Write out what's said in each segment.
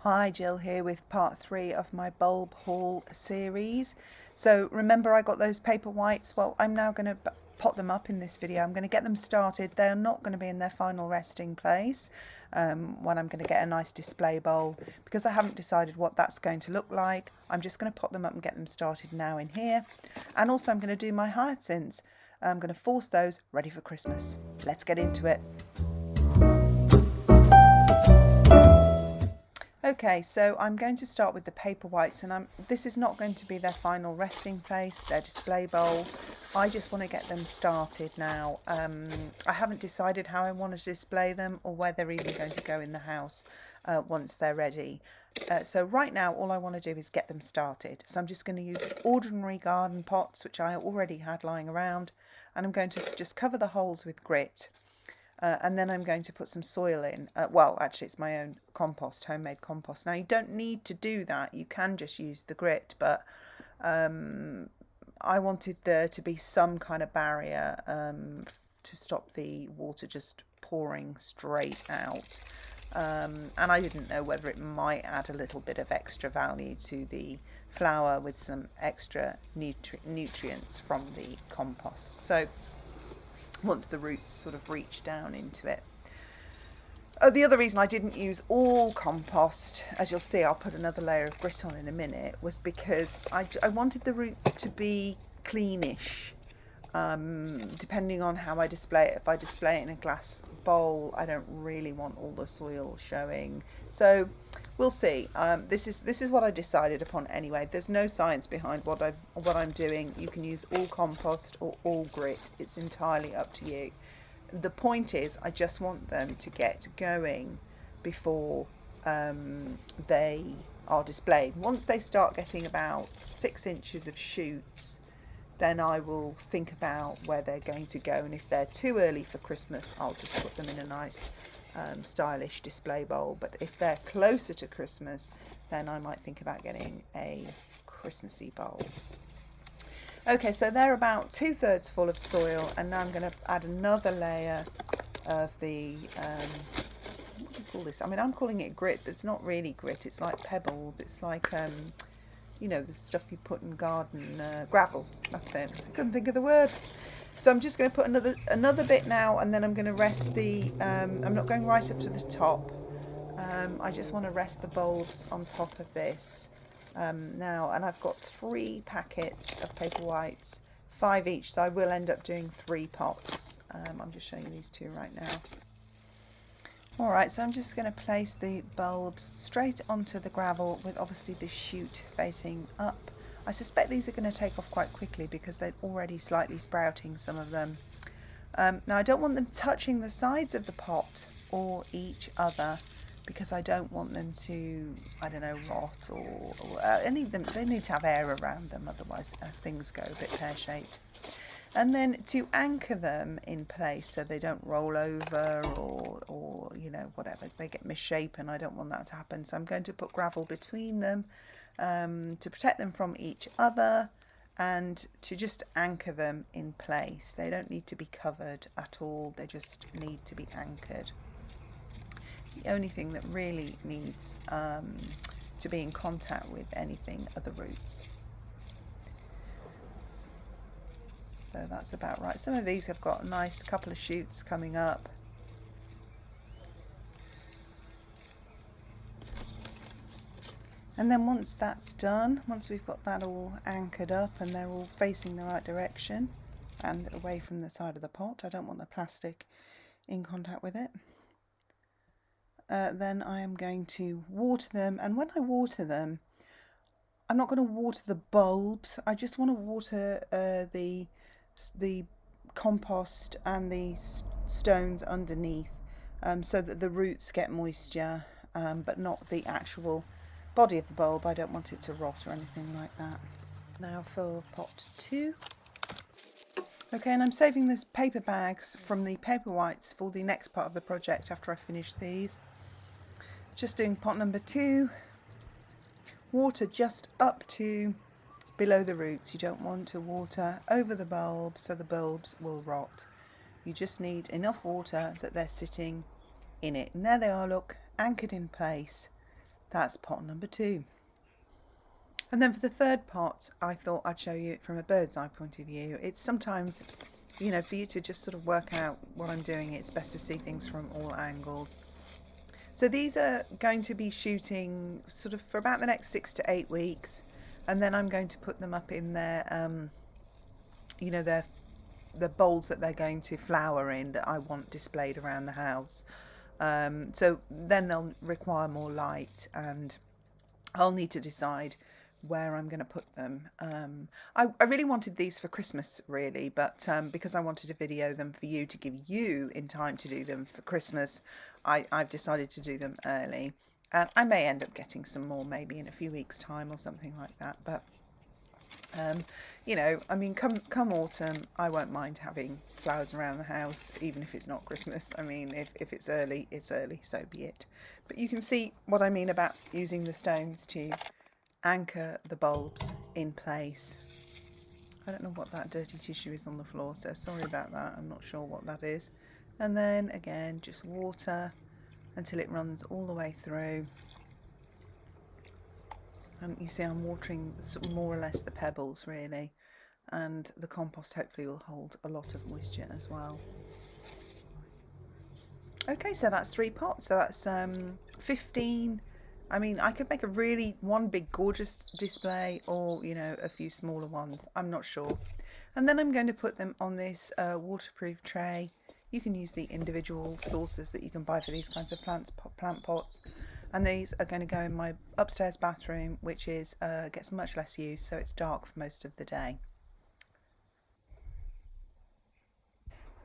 Hi, Jill here with part 3 of my bulb haul series. So remember I got those paper whites? Well, I'm now going to pot them up in this video. I'm going to get them started. They're not going to be in their final resting place when I'm going to get a nice display bowl, because I haven't decided what that's going to look like. I'm just going to pot them up and get them started now in here. And also I'm going to do my hyacinths. I'm going to force those ready for Christmas. Let's get into it. Okay, so I'm going to start with the paper whites, and this is not going to be their final resting place, their display bowl. I just want to get them started now. I haven't decided how I want to display them or where they're even going to go in the house once they're ready. So right now all I want to do is get them started. So I'm just going to use ordinary garden pots, which I already had lying around, and I'm going to just cover the holes with grit. And then I'm going to put some soil in. Well, actually it's my own compost, homemade compost. Now you don't need to do that, you can just use the grit, but I wanted there to be some kind of barrier to stop the water just pouring straight out. And I didn't know whether it might add a little bit of extra value to the flower with some extra nutrients from the compost. So once the roots sort of reach down into it. The other reason I didn't use all compost, as you'll see, I'll put another layer of grit on in a minute, was because I wanted the roots to be cleanish, depending on how I display it. If I display it in a glass bowl, I don't really want all the soil showing. So we'll see. This is what I decided upon anyway. There's no science behind what I'm doing. You can use all compost or all grit. It's entirely up to you. The point is, I just want them to get going before they are displayed. Once they start getting about 6 inches of shoots, then I will think about where they're going to go, and if they're too early for Christmas, I'll just put them in a nice stylish display bowl. But if they're closer to Christmas, then I might think about getting a Christmassy bowl. Okay, so they're about 2/3 full of soil, and now I'm going to add another layer of the what do you call this? I mean, I'm calling it grit, but it's not really grit. It's like pebbles. It's like you know, the stuff you put in garden, gravel. That's it. I couldn't think of the word. So I'm just going to put another bit now, and then I'm going to rest the. I'm not going right up to the top. I just want to rest the bulbs on top of this now, and I've got 3 packets of paper whites, 5 each, so I will end up doing 3 pots. I'm just showing you these 2 right now. Alright, so I'm just going to place the bulbs straight onto the gravel with obviously the shoot facing up. I suspect these are going to take off quite quickly because they're already slightly sprouting, some of them. Now I don't want them touching the sides of the pot or each other, because I don't want them to, I don't know, rot or any of them. They need to have air around them, otherwise things go a bit pear-shaped. And then to anchor them in place so they don't roll over or you know, whatever, they get misshapen. I don't want that to happen, so I'm going to put gravel between them to protect them from each other and to just anchor them in place. They don't need to be covered at all, they just need to be anchored. The only thing that really needs to be in contact with anything are the roots. So that's about right. Some of these have got a nice couple of shoots coming up. And then once that's done, once we've got that all anchored up and they're all facing the right direction and away from the side of the pot, I don't want the plastic in contact with it, then I am going to water them. And when I water them, I'm not going to water the bulbs, I just want to water the compost and the stones underneath, so that the roots get moisture, but not the actual body of the bulb. I don't want it to rot or anything like that. Now for pot 2. Okay, and I'm saving these paper bags from the paper whites for the next part of the project after I finish these. Just doing pot number 2. Water just up to below the roots. You don't want to water over the bulb so the bulbs will rot. You just need enough water that they're sitting in it. And there they are, look, anchored in place. That's pot number 2. And then for the third pot, I thought I'd show you it from a bird's eye point of view. It's sometimes, you know, for you to just sort of work out what I'm doing, it's best to see things from all angles. So these are going to be shooting sort of for about the next 6 to 8 weeks. And then I'm going to put them up in their, you know, the bowls that they're going to flower in that I want displayed around the house. So then they'll require more light, and I'll need to decide where I'm going to put them. I really wanted these for Christmas, really, but because I wanted to video them for you to give you in time to do them for Christmas, I've decided to do them early. And I may end up getting some more maybe in a few weeks' time or something like that. But, you know, I mean, come autumn, I won't mind having flowers around the house, even if it's not Christmas. I mean, if it's early, so be it. But you can see what I mean about using the stones to anchor the bulbs in place. I don't know what that dirty tissue is on the floor, so sorry about that. I'm not sure what that is. And then again, just water until it runs all the way through. And you see I'm watering more or less the pebbles really, and the compost hopefully will hold a lot of moisture as well. Okay, so that's 3 pots, so that's 15. I mean, I could make one big gorgeous display, or, you know, a few smaller ones. I'm not sure. And then I'm going to put them on this waterproof tray. You can use the individual saucers that you can buy for these kinds of plant pots. And these are going to go in my upstairs bathroom, which is gets much less use, so it's dark for most of the day.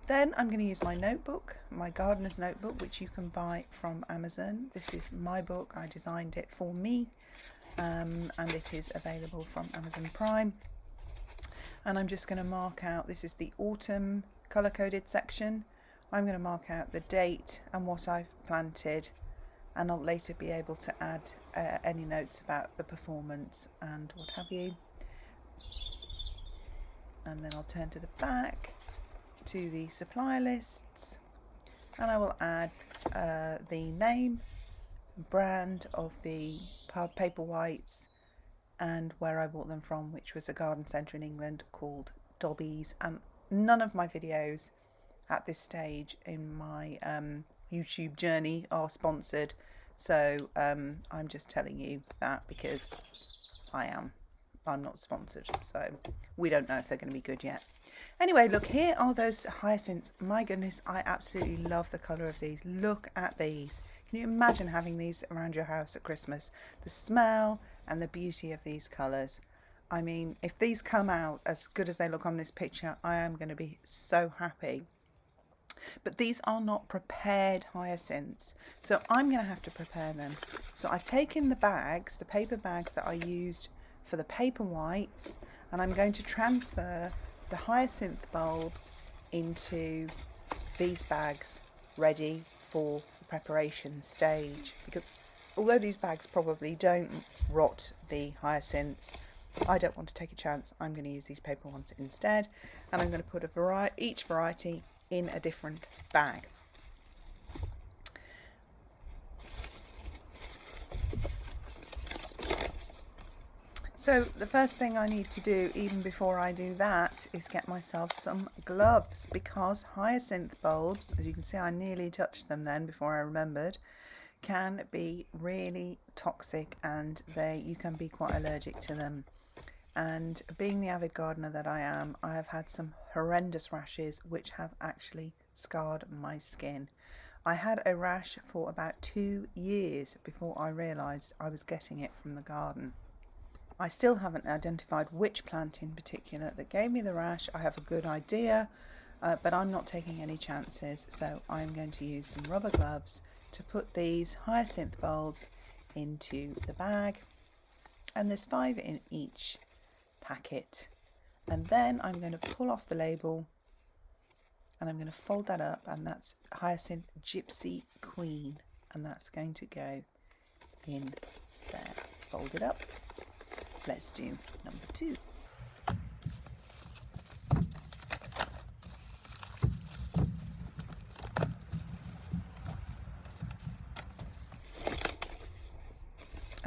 Then I'm going to use my notebook, my gardener's notebook, which you can buy from Amazon. This is my book. I designed it for me, and it is available from Amazon Prime. And I'm just going to mark out, this is the autumn colour-coded section. I'm going to mark out the date and what I've planted, and I'll later be able to add any notes about the performance and what have you. And then I'll turn to the back, to the supplier lists, and I will add the name, brand of the Paperwhites, and where I bought them from, which was a garden centre in England called Dobby's. And none of my videos at this stage in my YouTube journey are sponsored, so I'm just telling you that because I'm not sponsored, so we don't know if they're going to be good yet. Anyway, look, here are those hyacinths. My goodness, I absolutely love the colour of these. Look at these. Can you imagine having these around your house at Christmas? The smell and the beauty of these colours. I mean, if these come out as good as they look on this picture, I am going to be so happy. But these are not prepared hyacinths, so I'm going to have to prepare them. So I've taken the bags, the paper bags that I used for the Paperwhites, and I'm going to transfer the hyacinth bulbs into these bags ready for the preparation stage, because although these bags probably don't rot the hyacinths, I don't want to take a chance. I'm going to use these paper ones instead, and I'm going to put each variety in a different bag. So the first thing I need to do, even before I do that, is get myself some gloves, because hyacinth bulbs, as you can see I nearly touched them then before I remembered, can be really toxic, and you can be quite allergic to them. And being the avid gardener that I am, I have had some horrendous rashes which have actually scarred my skin. I had a rash for about 2 years before I realised I was getting it from the garden. I still haven't identified which plant in particular that gave me the rash. I have a good idea, but I'm not taking any chances, so I'm going to use some rubber gloves to put these hyacinth bulbs into the bag, and there's 5 in each packet. And then I'm going to pull off the label, and I'm going to fold that up, and that's Hyacinth Gypsy Queen, and that's going to go in there. Fold it up. Let's do number 2.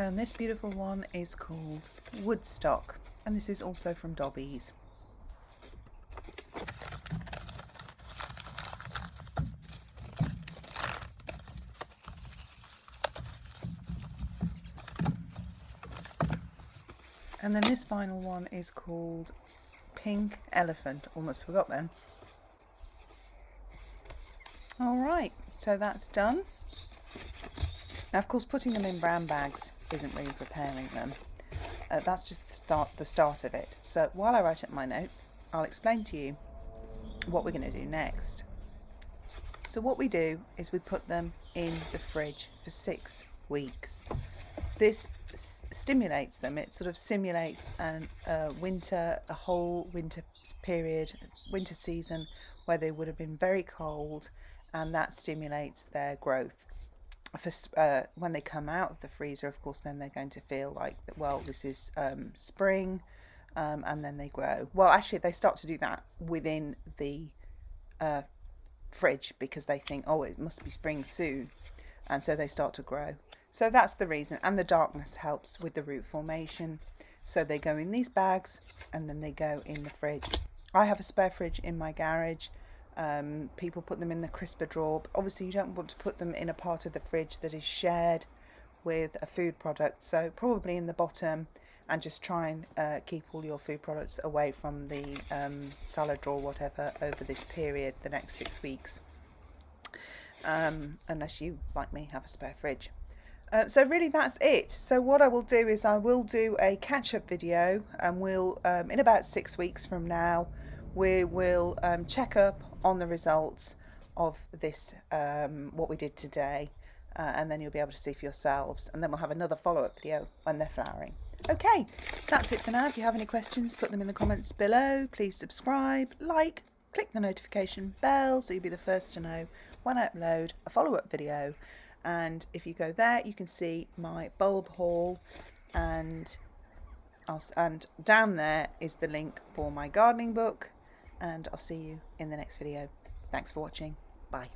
And this beautiful one is called Woodstock, and this is also from Dobbies. And then this final one is called Pink Elephant. Almost forgot then. Alright, so that's done. Now of course putting them in brown bags isn't really preparing them. That's just the start of it. So while I write up my notes, I'll explain to you what we're going to do next. So what we do is we put them in the fridge for 6 weeks. This stimulates them. It sort of simulates a whole winter period, winter season, where they would have been very cold, and that stimulates their growth. When they come out of the freezer, of course, then they're going to feel like, well, this is spring, and then they grow. Well, actually, they start to do that within the fridge, because they think, oh, it must be spring soon, and so they start to grow. So that's the reason, and the darkness helps with the root formation. So they go in these bags, and then they go in the fridge. I have a spare fridge in my garage. People put them in the crisper drawer. But obviously you don't want to put them in a part of the fridge that is shared with a food product, so probably in the bottom, and just try and keep all your food products away from the salad drawer, whatever, over this period, the next 6 weeks, unless you, like me, have a spare fridge. So really that's it. So what I will do is I will do a catch-up video, and we'll in about 6 weeks from now we will check up on the results of this, what we did today, and then you'll be able to see for yourselves, and then we'll have another follow-up video when they're flowering. Okay, that's it for now. If you have any questions, put them in the comments below. Please subscribe, like, click the notification bell so you'll be the first to know when I upload a follow-up video. And if you go there, you can see my bulb haul, and down there is the link for my gardening book, and I'll see you in the next video. Thanks for watching. Bye.